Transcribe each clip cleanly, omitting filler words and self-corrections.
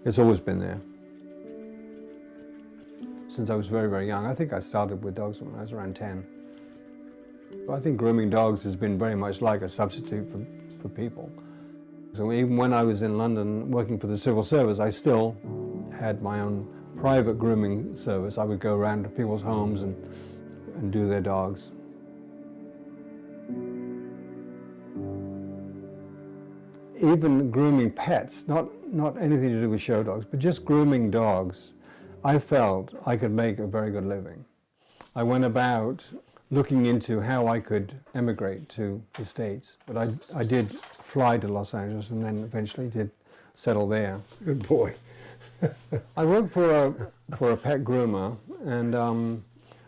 It's always been there. Since I was very, very young. I think I started with dogs when I was around 10. But I think grooming dogs has been very much like a substitute for people. So even when I was in London working for the civil service, I still had my own private grooming service. I would go around to people's homes and do their dogs. Even grooming pets, not anything to do with show dogs, but just grooming dogs, I felt I could make a very good living. I went about looking into how I could emigrate to the States, but I did fly to Los Angeles and then eventually did settle there. Good boy. I worked for a pet groomer, and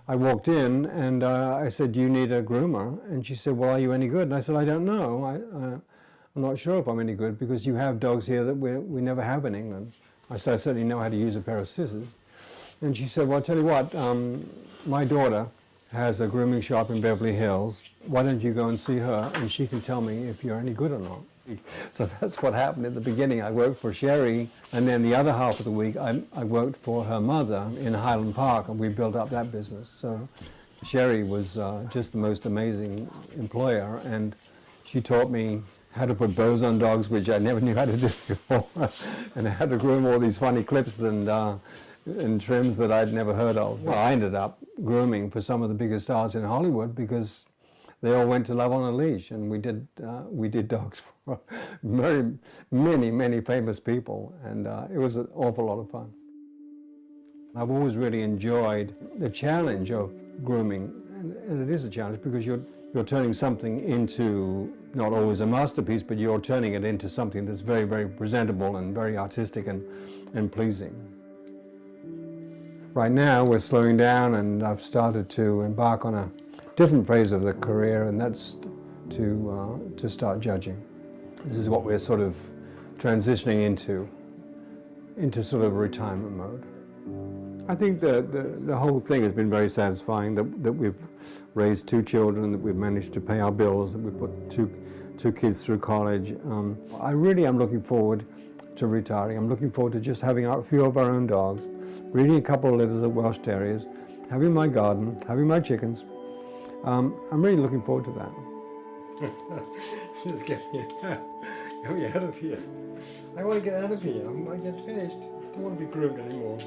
I walked in and I said, "Do you need a groomer?" And she said, "Well, are you any good?" And I said, "I don't know. I'm not sure if I'm any good because you have dogs here that we never have in England." I said, "I certainly know how to use a pair of scissors." And she said, "Well, I'll tell you what, my daughter has a grooming shop in Beverly Hills. Why don't you go and see her and she can tell me if you're any good or not." So that's what happened at the beginning. I worked for Sherry, and then the other half of the week I worked for her mother in Highland Park, and we built up that business. So Sherry was just the most amazing employer, and she taught me how to put bows on dogs, which I never knew how to do before, and how to groom all these funny clips and trims that I'd never heard of. Well, I ended up grooming for some of the biggest stars in Hollywood because they all went to Love on a Leash, and we did dogs for many famous people, and it was an awful lot of fun. I've always really enjoyed the challenge of grooming, and it is a challenge because you're turning something into not always a masterpiece, but you're turning it into something that's very, very presentable and very artistic and pleasing. Right now we're slowing down, and I've started to embark on a different phase of the career, and that's to start judging. This is what we're sort of transitioning into sort of retirement mode. I think the whole thing has been very satisfying, that we've raised 2 children, that we've managed to pay our bills, that we've put two kids through college. I really am looking forward to retiring. I'm looking forward to just having a few of our own dogs, breeding a couple of litters of Welsh Terriers, having my garden, having my chickens. I'm really looking forward to that. Just get me out of here. I want to get out of here. I get finished. I don't want to be groomed anymore.